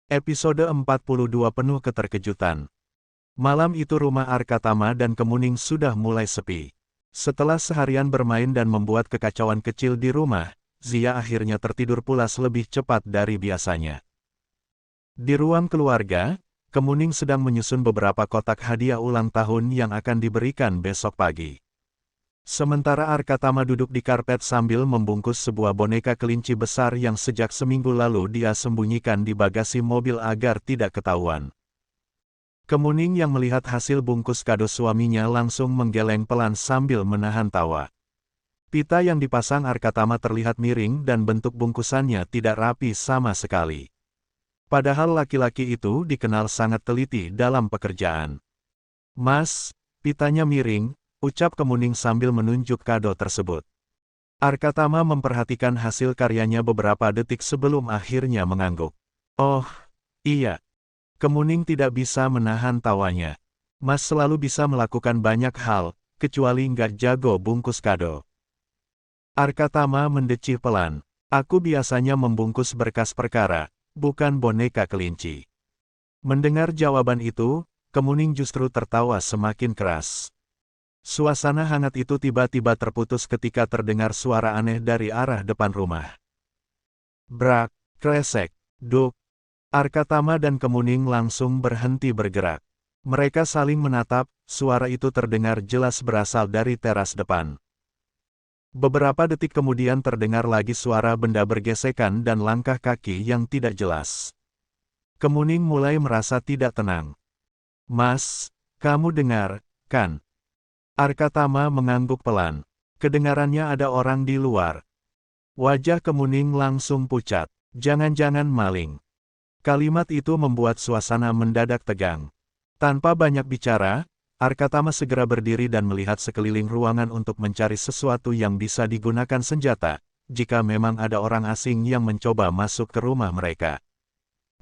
Episode 42 penuh keterkejutan. Malam itu rumah Arkatama dan Kemuning sudah mulai sepi. Setelah seharian bermain dan membuat kekacauan kecil di rumah, Zia akhirnya tertidur pulas lebih cepat dari biasanya. Di ruang keluarga, Kemuning sedang menyusun beberapa kotak hadiah ulang tahun yang akan diberikan besok pagi. Sementara Arkatama duduk di karpet sambil membungkus sebuah boneka kelinci besar yang sejak seminggu lalu dia sembunyikan di bagasi mobil agar tidak ketahuan. Kemuning yang melihat hasil bungkus kado suaminya langsung menggeleng pelan sambil menahan tawa. Pita yang dipasang Arkatama terlihat miring dan bentuk bungkusannya tidak rapi sama sekali. Padahal laki-laki itu dikenal sangat teliti dalam pekerjaan. "Mas, pitanya miring," ucap Kemuning sambil menunjuk kado tersebut. Arkatama memperhatikan hasil karyanya beberapa detik sebelum akhirnya mengangguk. "Oh, iya." Kemuning tidak bisa menahan tawanya. "Mas selalu bisa melakukan banyak hal, kecuali nggak jago bungkus kado." Arkatama mendecih pelan. "Aku biasanya membungkus berkas perkara, bukan boneka kelinci." Mendengar jawaban itu, Kemuning justru tertawa semakin keras. Suasana hangat itu tiba-tiba terputus ketika terdengar suara aneh dari arah depan rumah. Brak, kresek, duk. Arkatama dan Kemuning langsung berhenti bergerak. Mereka saling menatap, suara itu terdengar jelas berasal dari teras depan. Beberapa detik kemudian terdengar lagi suara benda bergesekan dan langkah kaki yang tidak jelas. Kemuning mulai merasa tidak tenang. "Mas, kamu dengar, kan?" Arkatama mengangguk pelan. Kedengarannya ada orang di luar. Wajah Kemuning langsung pucat. "Jangan-jangan maling." Kalimat itu membuat suasana mendadak tegang. Tanpa banyak bicara, Arkatama segera berdiri dan melihat sekeliling ruangan untuk mencari sesuatu yang bisa digunakan senjata, jika memang ada orang asing yang mencoba masuk ke rumah mereka.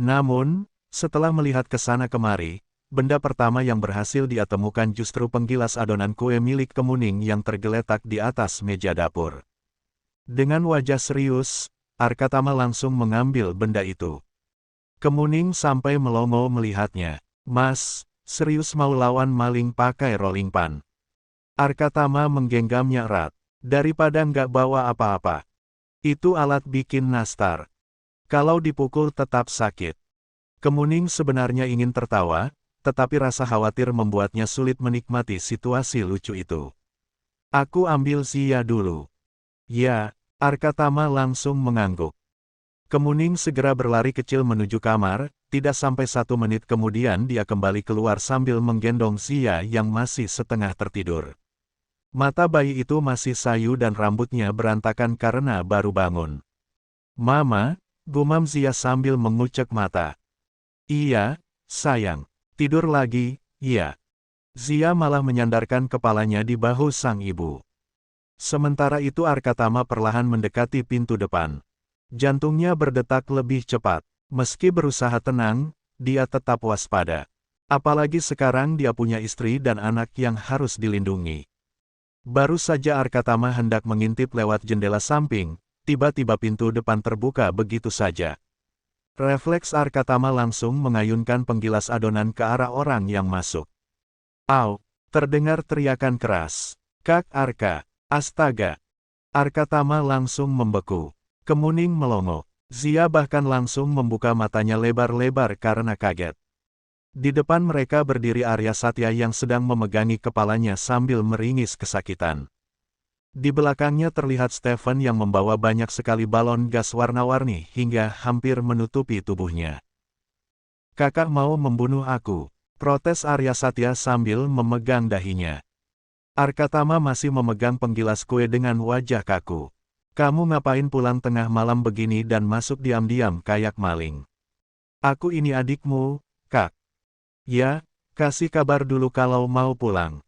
Namun, setelah melihat ke sana kemari, benda pertama yang berhasil dia temukan justru penggilas adonan kue milik Kemuning yang tergeletak di atas meja dapur. Dengan wajah serius, Arkatama langsung mengambil benda itu. Kemuning sampai melongo melihatnya. "Mas, serius mau lawan maling pakai rolling pin?" Arkatama menggenggamnya erat. "Daripada nggak bawa apa-apa. Itu alat bikin nastar. Kalau dipukul tetap sakit." Kemuning sebenarnya ingin tertawa, tetapi rasa khawatir membuatnya sulit menikmati situasi lucu itu. "Aku ambil Zia dulu." "Ya." Arkatama langsung mengangguk. Kemuning segera berlari kecil menuju kamar, tidak sampai 1 menit kemudian dia kembali keluar sambil menggendong Zia yang masih setengah tertidur. Mata bayi itu masih sayu dan rambutnya berantakan karena baru bangun. "Mama," gumam Zia sambil mengucek mata. "Iya, sayang. Tidur lagi, iya." Zia malah menyandarkan kepalanya di bahu sang ibu. Sementara itu Arkatama perlahan mendekati pintu depan. Jantungnya berdetak lebih cepat. Meski berusaha tenang, dia tetap waspada. Apalagi sekarang dia punya istri dan anak yang harus dilindungi. Baru saja Arkatama hendak mengintip lewat jendela samping, tiba-tiba pintu depan terbuka begitu saja. Refleks Arkatama langsung mengayunkan penggilas adonan ke arah orang yang masuk. "Au!" Terdengar teriakan keras. "Kak Arka! Astaga!" Arkatama langsung membeku. Kemuning melongo. Zia bahkan langsung membuka matanya lebar-lebar karena kaget. Di depan mereka berdiri Arya Satya yang sedang memegangi kepalanya sambil meringis kesakitan. Di belakangnya terlihat Stephen yang membawa banyak sekali balon gas warna-warni hingga hampir menutupi tubuhnya. "Kakak mau membunuh aku," protes Arya Satya sambil memegang dahinya. Arkatama masih memegang penggilas kue dengan wajah kaku. "Kamu ngapain pulang tengah malam begini dan masuk diam-diam kayak maling?" "Aku ini adikmu, Kak." "Ya, kasih kabar dulu kalau mau pulang."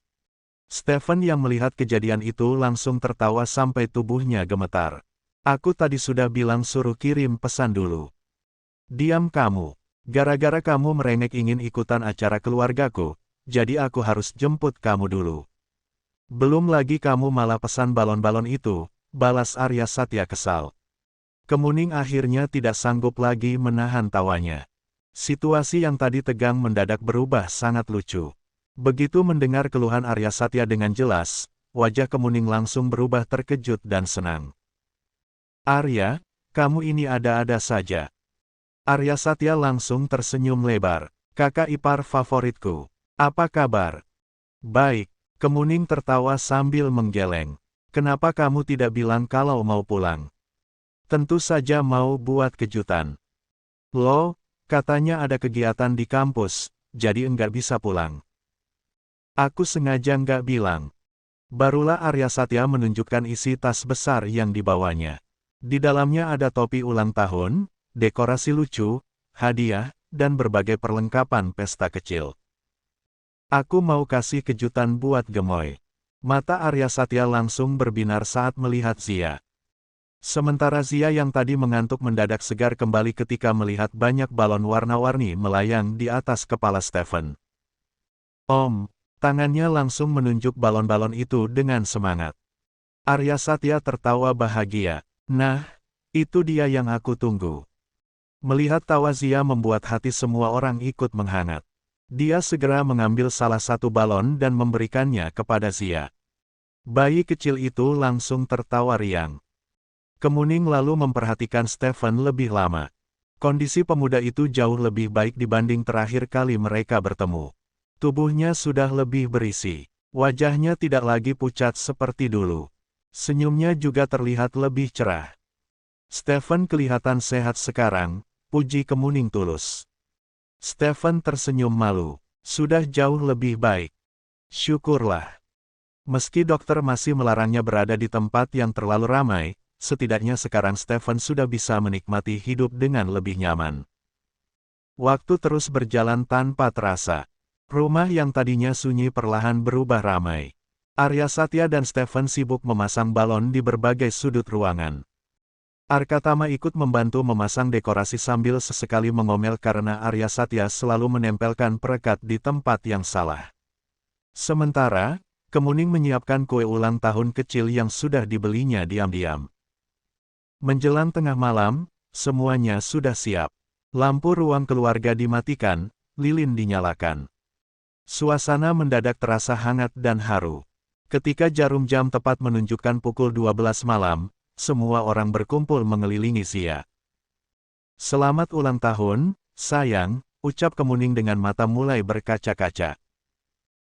Stephen yang melihat kejadian itu langsung tertawa sampai tubuhnya gemetar. "Aku tadi sudah bilang suruh kirim pesan dulu." "Diam kamu. Gara-gara kamu merengek ingin ikutan acara keluargaku, jadi aku harus jemput kamu dulu." "Belum lagi kamu malah pesan balon-balon itu," balas Arya Satya kesal. Kemuning akhirnya tidak sanggup lagi menahan tawanya. Situasi yang tadi tegang mendadak berubah sangat lucu. Begitu mendengar keluhan Arya Satya dengan jelas, wajah Kemuning langsung berubah terkejut dan senang. Arya, kamu ini ada-ada saja. Arya Satya langsung tersenyum lebar. Kakak ipar favoritku. Apa kabar? Baik, Kemuning tertawa sambil menggeleng. Kenapa kamu tidak bilang kalau mau pulang? Tentu saja mau buat kejutan. Loh, katanya ada kegiatan di kampus, jadi enggak bisa pulang. Aku sengaja enggak bilang. Barulah Arya Satya menunjukkan isi tas besar yang dibawanya. Di dalamnya ada topi ulang tahun, dekorasi lucu, hadiah, dan berbagai perlengkapan pesta kecil. Aku mau kasih kejutan buat Gemoy. Mata Arya Satya langsung berbinar saat melihat Zia. Sementara Zia yang tadi mengantuk mendadak segar kembali ketika melihat banyak balon warna-warni melayang di atas kepala Stephen. Om, tangannya langsung menunjuk balon-balon itu dengan semangat. Arya Satya tertawa bahagia. Nah, itu dia yang aku tunggu. Melihat tawa Zia membuat hati semua orang ikut menghangat. Dia segera mengambil salah satu balon dan memberikannya kepada Zia. Bayi kecil itu langsung tertawa riang. Kemuning lalu memperhatikan Stephen lebih lama. Kondisi pemuda itu jauh lebih baik dibanding terakhir kali mereka bertemu. Tubuhnya sudah lebih berisi. Wajahnya tidak lagi pucat seperti dulu. Senyumnya juga terlihat lebih cerah. Stephen kelihatan sehat sekarang, puji Kemuning tulus. Stephen tersenyum malu. Sudah jauh lebih baik. Syukurlah. Meski dokter masih melarangnya berada di tempat yang terlalu ramai, setidaknya sekarang Stephen sudah bisa menikmati hidup dengan lebih nyaman. Waktu terus berjalan tanpa terasa. Rumah yang tadinya sunyi perlahan berubah ramai. Arya Satya dan Stephen sibuk memasang balon di berbagai sudut ruangan. Arkatama ikut membantu memasang dekorasi sambil sesekali mengomel karena Arya Satya selalu menempelkan perekat di tempat yang salah. Sementara, Kemuning menyiapkan kue ulang tahun kecil yang sudah dibelinya diam-diam. Menjelang tengah malam, semuanya sudah siap. Lampu ruang keluarga dimatikan, lilin dinyalakan. Suasana mendadak terasa hangat dan haru. Ketika jarum jam tepat menunjukkan pukul 12 malam, semua orang berkumpul mengelilingi Zia. Selamat ulang tahun, sayang, ucap Kemuning dengan mata mulai berkaca-kaca.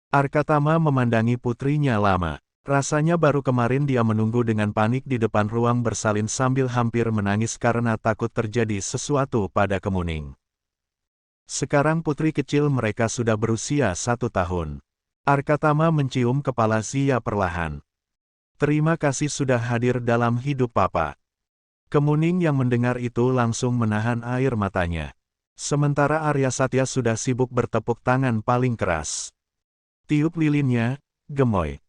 Arkatama memandangi putrinya lama. Rasanya baru kemarin dia menunggu dengan panik di depan ruang bersalin sambil hampir menangis karena takut terjadi sesuatu pada Kemuning. Sekarang putri kecil mereka sudah berusia 1 tahun. Arkatama mencium kepala Zia perlahan. Terima kasih sudah hadir dalam hidup Papa. Kemuning yang mendengar itu langsung menahan air matanya. Sementara Arya Satya sudah sibuk bertepuk tangan paling keras. Tiup lilinnya, Gemoy.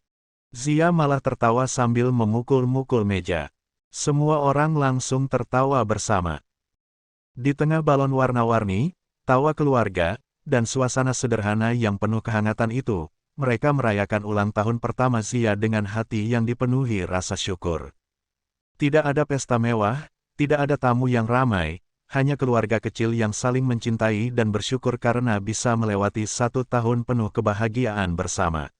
Zia malah tertawa sambil memukul-mukul meja. Semua orang langsung tertawa bersama. Di tengah balon warna-warni, tawa keluarga, dan suasana sederhana yang penuh kehangatan itu, mereka merayakan ulang tahun pertama Zia dengan hati yang dipenuhi rasa syukur. Tidak ada pesta mewah, tidak ada tamu yang ramai, hanya keluarga kecil yang saling mencintai dan bersyukur karena bisa melewati 1 tahun penuh kebahagiaan bersama.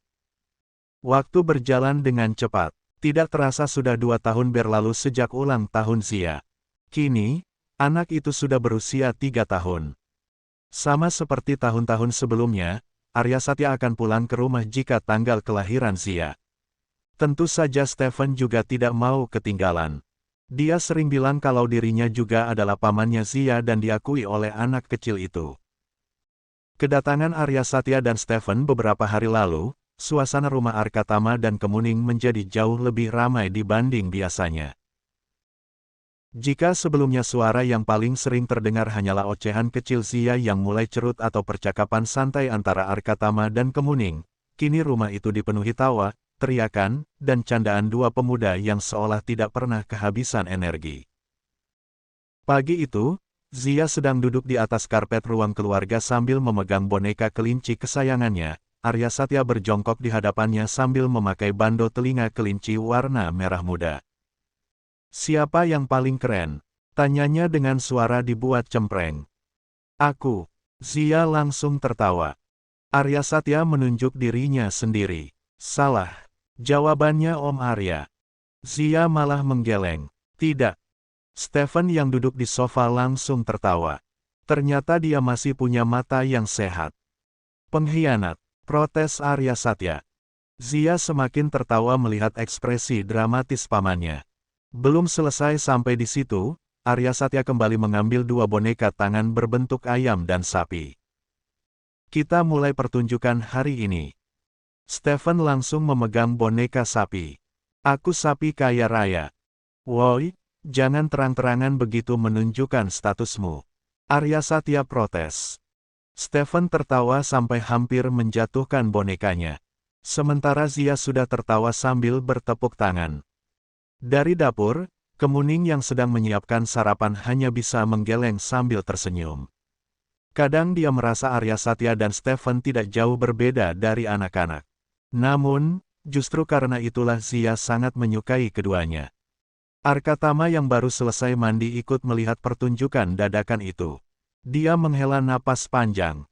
Waktu berjalan dengan cepat. Tidak terasa sudah 2 tahun berlalu sejak ulang tahun Zia. Kini, anak itu sudah berusia 3 tahun. Sama seperti tahun-tahun sebelumnya, Arya Satya akan pulang ke rumah jika tanggal kelahiran Zia. Tentu saja Stephen juga tidak mau ketinggalan. Dia sering bilang kalau dirinya juga adalah pamannya Zia dan diakui oleh anak kecil itu. Kedatangan Arya Satya dan Stephen beberapa hari lalu, suasana rumah Arkatama dan Kemuning menjadi jauh lebih ramai dibanding biasanya. Jika sebelumnya suara yang paling sering terdengar hanyalah ocehan kecil Zia yang mulai cerut atau percakapan santai antara Arkatama dan Kemuning, kini rumah itu dipenuhi tawa, teriakan, dan candaan dua pemuda yang seolah tidak pernah kehabisan energi. Pagi itu, Zia sedang duduk di atas karpet ruang keluarga sambil memegang boneka kelinci kesayangannya. Arya Satya berjongkok di hadapannya sambil memakai bando telinga kelinci warna merah muda. Siapa yang paling keren? Tanyanya dengan suara dibuat cempreng. Aku. Zia langsung tertawa. Arya Satya menunjuk dirinya sendiri. Salah. Jawabannya Om Arya. Zia malah menggeleng. Tidak. Stephen yang duduk di sofa langsung tertawa. Ternyata dia masih punya mata yang sehat. Pengkhianat. Protes Arya Satya. Zia semakin tertawa melihat ekspresi dramatis pamannya. Belum selesai sampai di situ, Arya Satya kembali mengambil dua boneka tangan berbentuk ayam dan sapi. Kita mulai pertunjukan hari ini. Stephen langsung memegang boneka sapi. Aku sapi kaya raya. Woi, jangan terang-terangan begitu menunjukkan statusmu. Arya Satya protes. Stephen tertawa sampai hampir menjatuhkan bonekanya. Sementara Zia sudah tertawa sambil bertepuk tangan. Dari dapur, Kemuning yang sedang menyiapkan sarapan hanya bisa menggeleng sambil tersenyum. Kadang dia merasa Arya Satya dan Stephen tidak jauh berbeda dari anak-anak. Namun, justru karena itulah Zia sangat menyukai keduanya. Arkatama yang baru selesai mandi ikut melihat pertunjukan dadakan itu. Dia menghela napas panjang.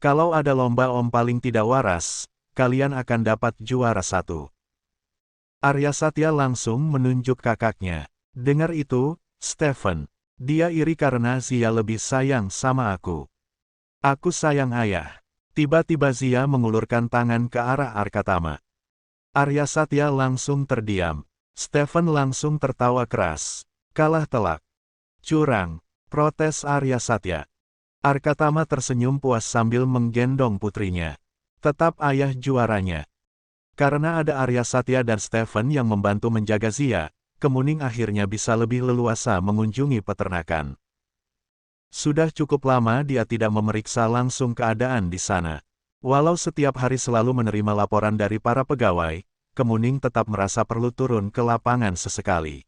Kalau ada lomba om paling tidak waras, kalian akan dapat juara 1. Arya Satya langsung menunjuk kakaknya. Dengar itu, Stephen. Dia iri karena Zia lebih sayang sama aku. Aku sayang ayah. Tiba-tiba Zia mengulurkan tangan ke arah Arkatama. Arya Satya langsung terdiam. Stephen langsung tertawa keras. Kalah telak. Curang. Protes Arya Satya. Arkatama tersenyum puas sambil menggendong putrinya. Tetap ayah juaranya. Karena ada Arya Satya dan Stephen yang membantu menjaga Zia, Kemuning akhirnya bisa lebih leluasa mengunjungi peternakan. Sudah cukup lama dia tidak memeriksa langsung keadaan di sana. Walau setiap hari selalu menerima laporan dari para pegawai, Kemuning tetap merasa perlu turun ke lapangan sesekali.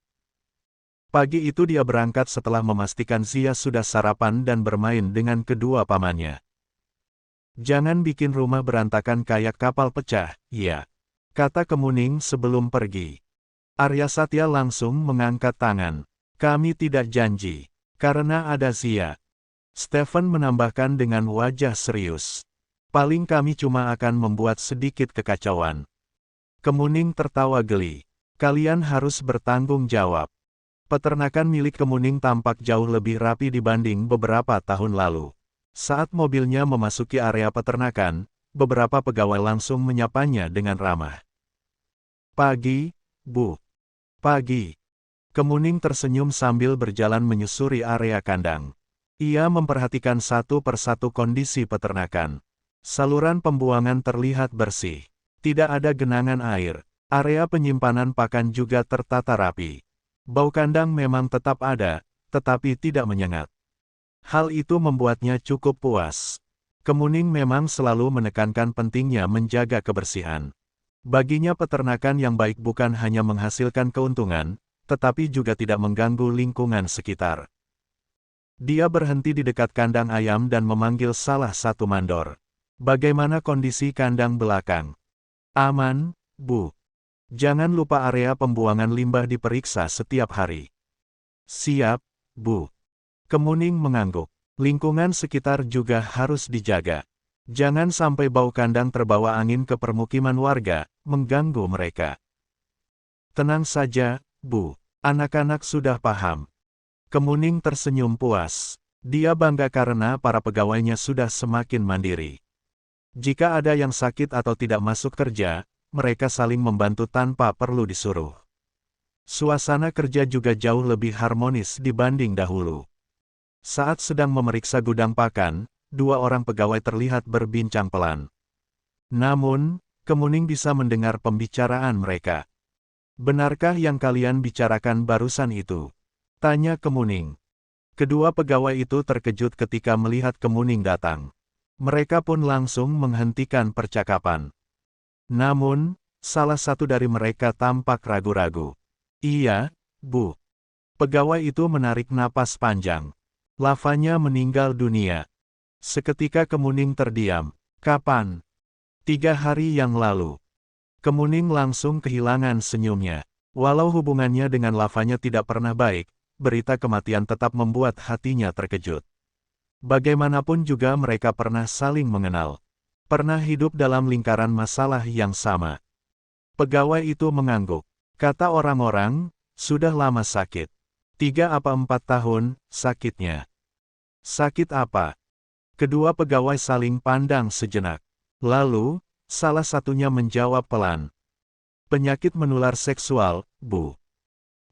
Pagi itu dia berangkat setelah memastikan Zia sudah sarapan dan bermain dengan kedua pamannya. Jangan bikin rumah berantakan kayak kapal pecah, ya, kata Kemuning sebelum pergi. Arya Satya langsung mengangkat tangan. Kami tidak janji. Karena ada Zia. Stephen menambahkan dengan wajah serius. Paling kami cuma akan membuat sedikit kekacauan. Kemuning tertawa geli. Kalian harus bertanggung jawab. Peternakan milik Kemuning tampak jauh lebih rapi dibanding beberapa tahun lalu. Saat mobilnya memasuki area peternakan, beberapa pegawai langsung menyapanya dengan ramah. Pagi, Bu. Pagi. Kemuning tersenyum sambil berjalan menyusuri area kandang. Ia memperhatikan satu persatu kondisi peternakan. Saluran pembuangan terlihat bersih. Tidak ada genangan air. Area penyimpanan pakan juga tertata rapi. Bau kandang memang tetap ada, tetapi tidak menyengat. Hal itu membuatnya cukup puas. Kemuning memang selalu menekankan pentingnya menjaga kebersihan. Baginya peternakan yang baik bukan hanya menghasilkan keuntungan, tetapi juga tidak mengganggu lingkungan sekitar. Dia berhenti di dekat kandang ayam dan memanggil salah satu mandor. Bagaimana kondisi kandang belakang? Aman, Bu. Jangan lupa area pembuangan limbah diperiksa setiap hari. Siap, Bu. Kemuning mengangguk. Lingkungan sekitar juga harus dijaga. Jangan sampai bau kandang terbawa angin ke permukiman warga, mengganggu mereka. Tenang saja, Bu. Anak-anak sudah paham. Kemuning tersenyum puas. Dia bangga karena para pegawainya sudah semakin mandiri. Jika ada yang sakit atau tidak masuk kerja, mereka saling membantu tanpa perlu disuruh. Suasana kerja juga jauh lebih harmonis dibanding dahulu. Saat sedang memeriksa gudang pakan, dua orang pegawai terlihat berbincang pelan. Namun, Kemuning bisa mendengar pembicaraan mereka. Benarkah yang kalian bicarakan barusan itu? Tanya Kemuning. Kedua pegawai itu terkejut ketika melihat Kemuning datang. Mereka pun langsung menghentikan percakapan. Namun, salah satu dari mereka tampak ragu-ragu. Iya, Bu. Pegawai itu menarik napas panjang. Lavanya meninggal dunia. Seketika Kemuning terdiam. Kapan? 3 hari yang lalu. Kemuning langsung kehilangan senyumnya. Walau hubungannya dengan Lavanya tidak pernah baik, berita kematian tetap membuat hatinya terkejut. Bagaimanapun juga mereka pernah saling mengenal. Pernah hidup dalam lingkaran masalah yang sama. Pegawai itu mengangguk. Kata orang-orang, sudah lama sakit. 3 apa 4 tahun, sakitnya. Sakit apa? Kedua pegawai saling pandang sejenak. Lalu, salah satunya menjawab pelan. Penyakit menular seksual, Bu.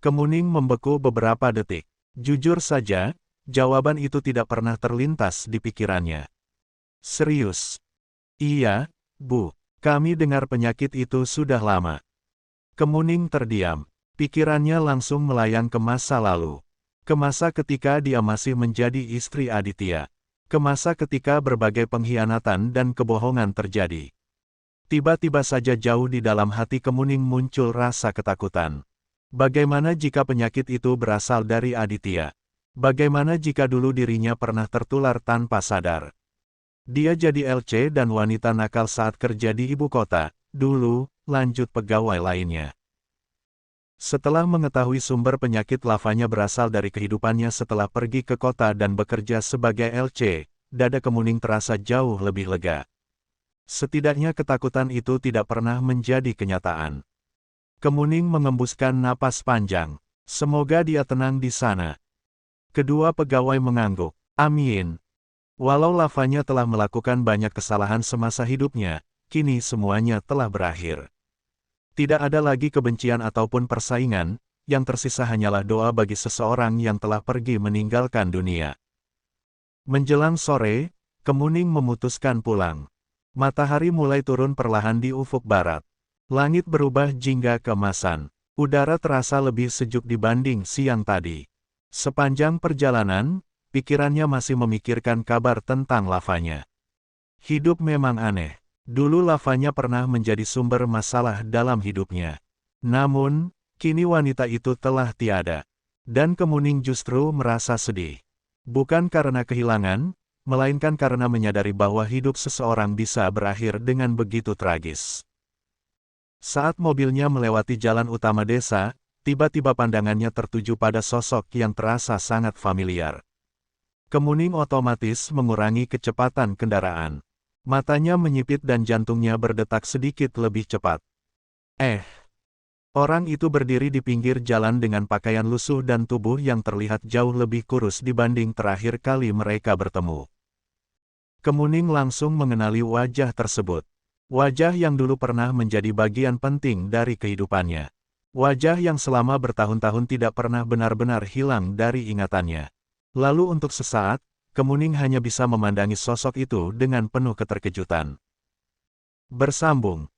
Kemuning membeku beberapa detik. Jujur saja, jawaban itu tidak pernah terlintas di pikirannya. Serius? Iya, Bu. Kami dengar penyakit itu sudah lama. Kemuning terdiam. Pikirannya langsung melayang ke masa lalu. Ke masa ketika dia masih menjadi istri Aditya. Ke masa ketika berbagai pengkhianatan dan kebohongan terjadi. Tiba-tiba saja jauh di dalam hati Kemuning muncul rasa ketakutan. Bagaimana jika penyakit itu berasal dari Aditya? Bagaimana jika dulu dirinya pernah tertular tanpa sadar? Dia jadi LC dan wanita nakal saat kerja di ibu kota, dulu, lanjut pegawai lainnya. Setelah mengetahui sumber penyakit lavanya berasal dari kehidupannya setelah pergi ke kota dan bekerja sebagai LC, dada Kemuning terasa jauh lebih lega. Setidaknya ketakutan itu tidak pernah menjadi kenyataan. Kemuning mengembuskan napas panjang. Semoga dia tenang di sana. Kedua pegawai mengangguk. Amin. Walau lavanya telah melakukan banyak kesalahan semasa hidupnya, kini semuanya telah berakhir. Tidak ada lagi kebencian ataupun persaingan, yang tersisa hanyalah doa bagi seseorang yang telah pergi meninggalkan dunia. Menjelang sore, Kemuning memutuskan pulang. Matahari mulai turun perlahan di ufuk barat. Langit berubah jingga keemasan. Udara terasa lebih sejuk dibanding siang tadi. Sepanjang perjalanan, pikirannya masih memikirkan kabar tentang lavanya. Hidup memang aneh. Dulu lavanya pernah menjadi sumber masalah dalam hidupnya. Namun, kini wanita itu telah tiada. Dan Kemuning justru merasa sedih. Bukan karena kehilangan, melainkan karena menyadari bahwa hidup seseorang bisa berakhir dengan begitu tragis. Saat mobilnya melewati jalan utama desa, tiba-tiba pandangannya tertuju pada sosok yang terasa sangat familiar. Kemuning otomatis mengurangi kecepatan kendaraan. Matanya menyipit dan jantungnya berdetak sedikit lebih cepat. Orang itu berdiri di pinggir jalan dengan pakaian lusuh dan tubuh yang terlihat jauh lebih kurus dibanding terakhir kali mereka bertemu. Kemuning langsung mengenali wajah tersebut. Wajah yang dulu pernah menjadi bagian penting dari kehidupannya. Wajah yang selama bertahun-tahun tidak pernah benar-benar hilang dari ingatannya. Lalu untuk sesaat, Kemuning hanya bisa memandangi sosok itu dengan penuh keterkejutan. Bersambung.